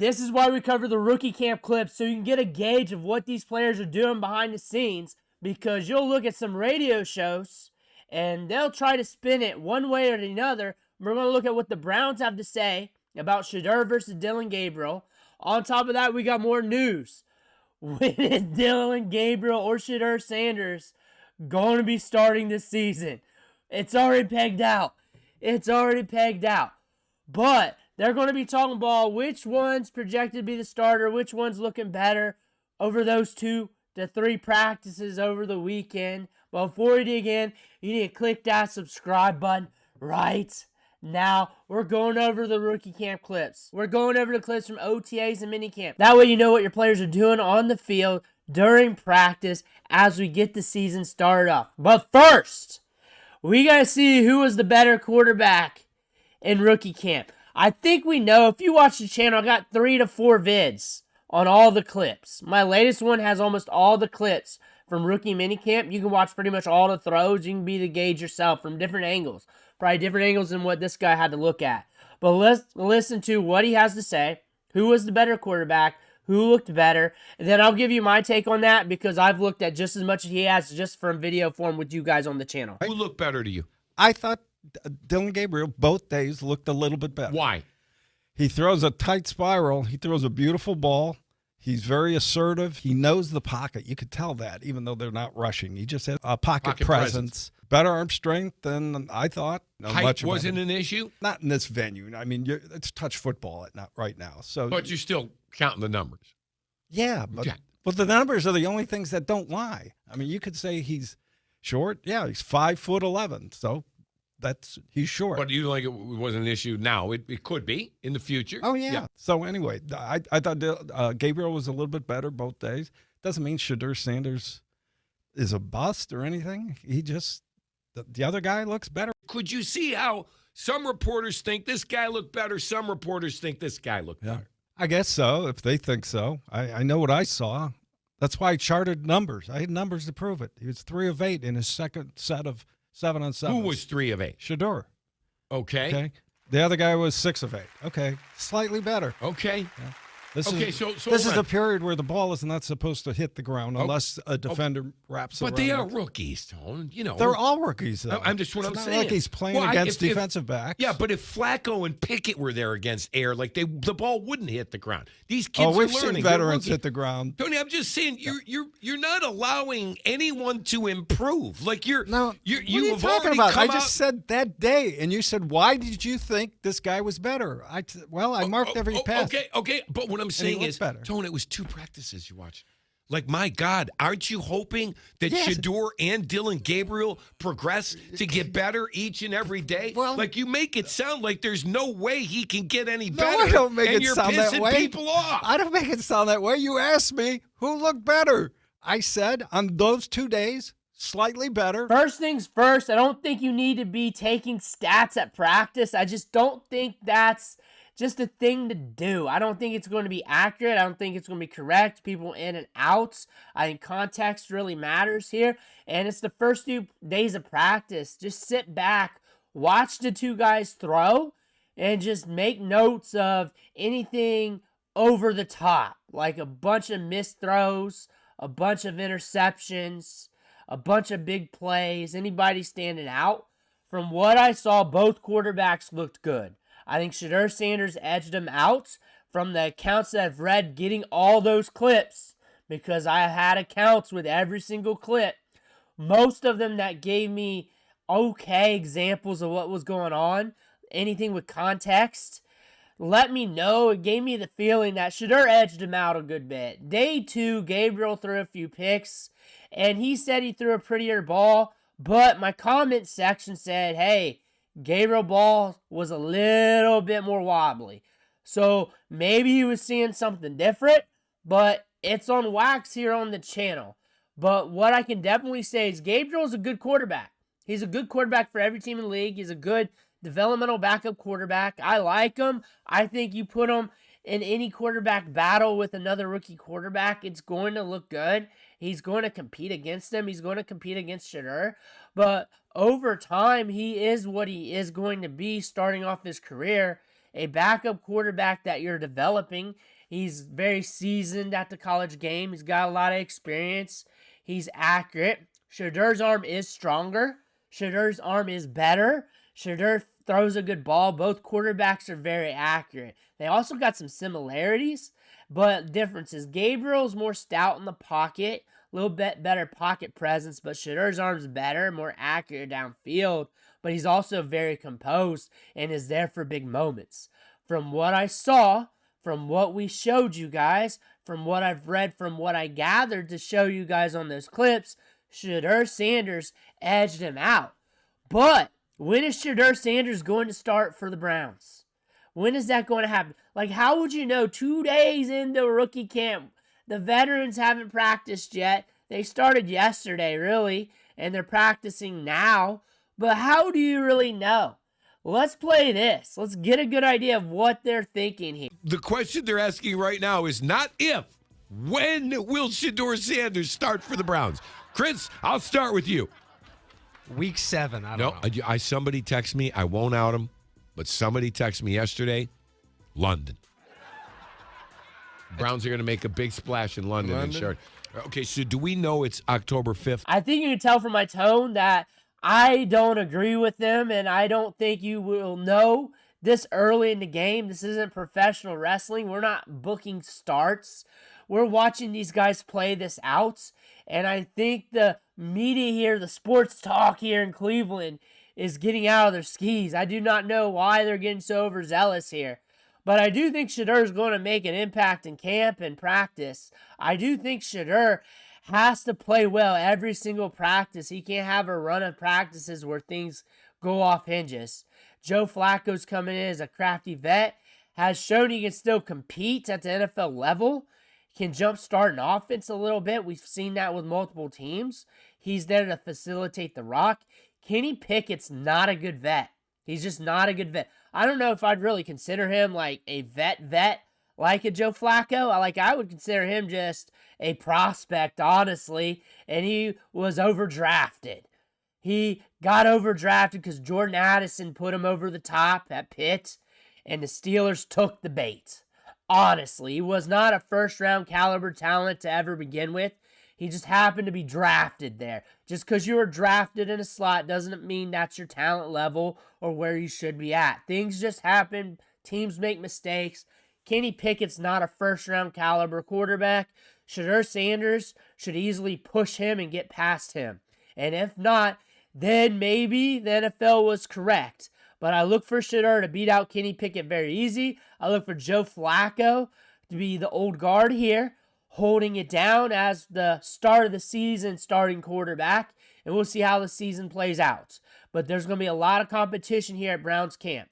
This is why we cover the rookie camp clips, so you can get a gauge of what these players are doing behind the scenes, because you'll look at some radio shows and they'll try to spin it one way or another. We're going to look at what the Browns have to say about Shedeur versus Dillon Gabriel. On top of that, we got more news. When is Dillon Gabriel or Shedeur Sanders going to be starting this season? It's already pegged out. But they're going to be talking about which one's projected to be the starter, which one's looking better over those 2 to 3 practices over the weekend. But before we dig in, you need to click that subscribe button right now. We're going over the rookie camp clips. We're going over the clips from OTAs and minicamp. That way you know what your players are doing on the field during practice as we get the season started off. But first, we got to see who was the better quarterback in rookie camp. I think we know. If you watch the channel, I got 3 to 4 vids on all the clips. My latest one has almost all the clips from rookie minicamp. You can watch pretty much all the throws. You can be the gauge yourself from different angles. Probably different angles than what this guy had to look at. But let's listen to what he has to say. Who was the better quarterback? Who looked better? And then I'll give you my take on that, because I've looked at just as much as he has just from video form with you guys on the channel. Who looked better to you? I thought Dillon Gabriel both days looked a little bit better. Why? He throws a tight spiral. He throws a beautiful ball. He's very assertive. He knows the pocket. You could tell that, even though they're not rushing. He just has a pocket presence. Better arm strength than I thought. Height wasn't an issue? Not in this venue. I mean, it's touch football right now. But you're still counting the numbers. Yeah, but the numbers are the only things that don't lie. I mean, you could say he's short. Yeah, he's 5'11", so he's short. But you think it wasn't an issue now? It could be in the future. Oh, yeah. So anyway, I thought Gabriel was a little bit better both days. Doesn't mean Shedeur Sanders is a bust or anything. He just, the other guy looks better. Could you see how some reporters think this guy looked better, some reporters think this guy looked better? I guess so, if they think so. I know what I saw. That's why I charted numbers. I had numbers to prove it. He was 3 of 8 in his second set of 7-on-7. Who was 3 of 8? Shedeur. Okay. The other guy was 6 of 8. Okay. Slightly better. Okay. Yeah. So this is a period where the ball is not supposed to hit the ground unless a defender wraps around. But they are rookies, Tone. You know, they're all rookies, though. I'm just what I'm saying. Like he's playing against defensive backs. Yeah, but if Flacco and Pickett were there against air, like the ball wouldn't hit the ground. These kids are learning. We've seen veterans hit the ground. Tony, I'm just saying you're not allowing anyone to improve. Like you what are you have talking already about? come I just said that day, and you said, "Why did you think this guy was better?" I marked every pass. Okay. But what I'm saying is, Tone, it was 2 practices you watched. Like, my God, aren't you hoping that Shedeur and Dillon Gabriel progress to get better each and every day? Well, like, you make it sound like there's no way he can get any better. No, I don't make it sound that way. And you're pissing people off. I don't make it sound that way. You asked me who looked better. I said on those 2 days, slightly better. First things first, I don't think you need to be taking stats at practice. I just don't think that's just a thing to do. I don't think it's going to be accurate. I don't think it's going to be correct. People in and outs. I think context really matters here. And it's the first 2 days of practice. Just sit back, watch the 2 guys throw, and just make notes of anything over the top. Like a bunch of missed throws, a bunch of interceptions, a bunch of big plays. Anybody standing out? From what I saw, both quarterbacks looked good. I think Shedeur Sanders edged him out from the accounts that I've read, getting all those clips, because I had accounts with every single clip. Most of them that gave me okay examples of what was going on, anything with context, let me know. It gave me the feeling that Shedeur edged him out a good bit. Day 2, Gabriel threw a few picks, and he said he threw a prettier ball, but my comment section said, hey, Gabriel ball was a little bit more wobbly. So maybe he was seeing something different, but it's on wax here on the channel. But what I can definitely say is Gabriel's a good quarterback. He's a good quarterback for every team in the league. He's a good developmental backup quarterback. I like him. I think you put him in any quarterback battle with another rookie quarterback, it's going to look good. He's going to compete against him. He's going to compete against Shedeur. But over time, he is what he is going to be starting off his career. a backup quarterback that you're developing. He's very seasoned at the college game. He's got a lot of experience. He's accurate. Shedeur's arm is stronger. Shedeur's arm is better. Shedeur throws a good ball. Both quarterbacks are very accurate. They also got some similarities, but differences. Gabriel's more stout in the pocket, a little bit better pocket presence, but Shedeur's arm's better, more accurate downfield, but he's also very composed and is there for big moments. From what I saw, from what we showed you guys, from what I've read, from what I gathered to show you guys on those clips, Shedeur Sanders edged him out. But when is Shedeur Sanders going to start for the Browns? When is that going to happen? Like, how would you know 2 days into rookie camp? The veterans haven't practiced yet. They started yesterday, really, and they're practicing now. But how do you really know? Let's play this. Let's get a good idea of what they're thinking here. The question they're asking right now is not if. When will Shedeur Sanders start for the Browns? Chris, I'll start with you. Week 7. I don't know. Somebody texted me. I won't out him, but somebody texted me yesterday. London. Browns are going to make a big splash in London. Okay, so do we know it's October 5th? I think you can tell from my tone that I don't agree with them, and I don't think you will know this early in the game. This isn't professional wrestling. We're not booking starts. We're watching these guys play this out, and I think the media here, the sports talk here in Cleveland, is getting out of their skis. I do not know why they're getting so overzealous here. But I do think Shedeur is going to make an impact in camp and practice. I do think Shedeur has to play well every single practice. He can't have a run of practices where things go off hinges. Joe Flacco's coming in as a crafty vet, has shown he can still compete at the NFL level, can jumpstart an offense a little bit. We've seen that with multiple teams. He's there to facilitate the rock. Kenny Pickett's not a good vet. He's just not a good vet. I don't know if I'd really consider him like a vet like a Joe Flacco. I would consider him just a prospect, honestly, and he was overdrafted. He got overdrafted because Jordan Addison put him over the top at Pitt, and the Steelers took the bait. Honestly, he was not a first-round caliber talent to ever begin with. He just happened to be drafted there. Just because you were drafted in a slot doesn't mean that's your talent level or where you should be at. Things just happen. Teams make mistakes. Kenny Pickett's not a first-round caliber quarterback. Shedeur Sanders should easily push him and get past him. And if not, then maybe the NFL was correct. But I look for Shedeur to beat out Kenny Pickett very easy. I look for Joe Flacco to be the old guard here, holding it down as the start of the season starting quarterback, and we'll see how the season plays out. But there's going to be a lot of competition here at Browns camp.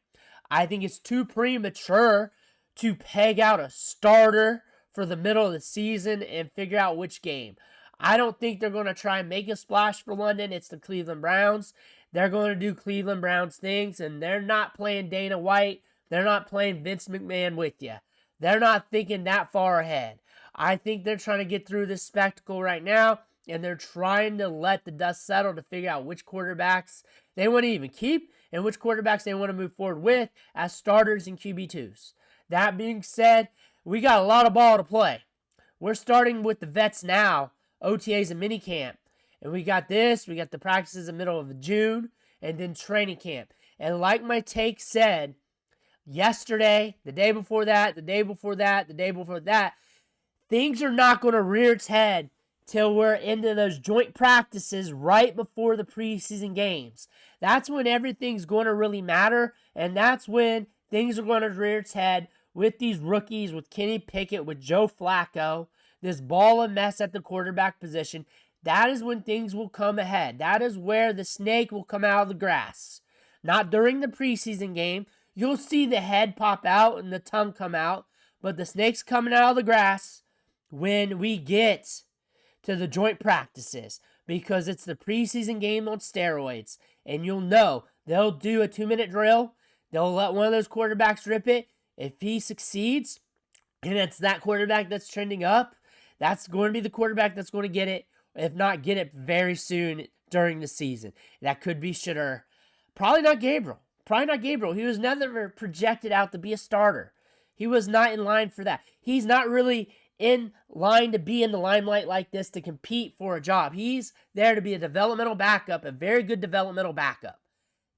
I think it's too premature to peg out a starter for the middle of the season and figure out which game. I don't think they're going to try and make a splash for London. It's the Cleveland Browns. They're going to do Cleveland Browns things, and they're not playing Dana White. They're not playing Vince McMahon with you. They're not thinking that far ahead. I think they're trying to get through this spectacle right now, and they're trying to let the dust settle to figure out which quarterbacks they want to even keep and which quarterbacks they want to move forward with as starters and QB2s. That being said, we got a lot of ball to play. We're starting with the vets now, OTAs and minicamp. And we got the practices in the middle of June, and then training camp. And like my take said, yesterday, the day before that, the day before that, the day before that, things are not going to rear its head till we're into those joint practices right before the preseason games. That's when everything's going to really matter, and that's when things are going to rear its head with these rookies, with Kenny Pickett, with Joe Flacco, this ball of mess at the quarterback position. That is when things will come ahead. That is where the snake will come out of the grass. Not during the preseason game. You'll see the head pop out and the tongue come out, but the snake's coming out of the grass when we get to the joint practices, because it's the preseason game on steroids. And you'll know they'll do a 2-minute drill. They'll let one of those quarterbacks rip it. If he succeeds, and it's that quarterback that's trending up, that's going to be the quarterback that's going to get it. If not, get it very soon during the season. That could be Shedeur. Probably not Gabriel. Probably not Gabriel. He was never projected out to be a starter. He was not in line for that. He's not really in line to be in the limelight like this to compete for a job. He's there to be a developmental backup, a very good developmental backup.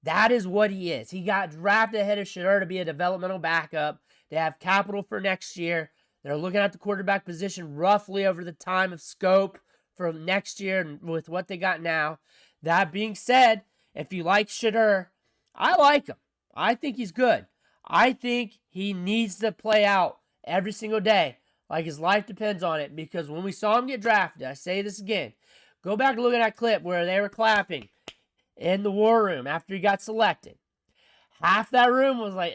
That is what he is. He got drafted ahead of Shedeur to be a developmental backup. They have capital for next year. They're looking at the quarterback position roughly over the time of scope for next year and with what they got now. That being said, if you like Shedeur, I like him. I think he's good. I think he needs to play out every single day like his life depends on it, because when we saw him get drafted, I say this again, go back and look at that clip where they were clapping in the war room after he got selected. Half that room was like,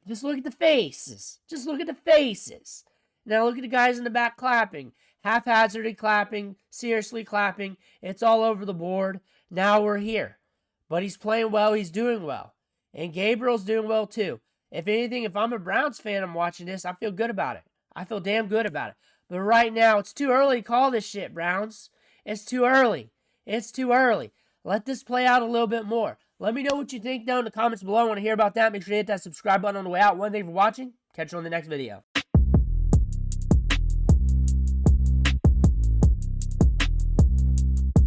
just look at the faces. Just look at the faces. Now look at the guys in the back clapping. Haphazardly clapping, seriously clapping. It's all over the board. Now we're here. But he's playing well. He's doing well. And Gabriel's doing well too. If anything, if I'm a Browns fan, I'm watching this, I feel good about it. I feel damn good about it. But right now, it's too early to call this shit, Browns. It's too early. It's too early. Let this play out a little bit more. Let me know what you think down in the comments below. I want to hear about that. Make sure to hit that subscribe button on the way out. Thank you for watching. Catch you on the next video.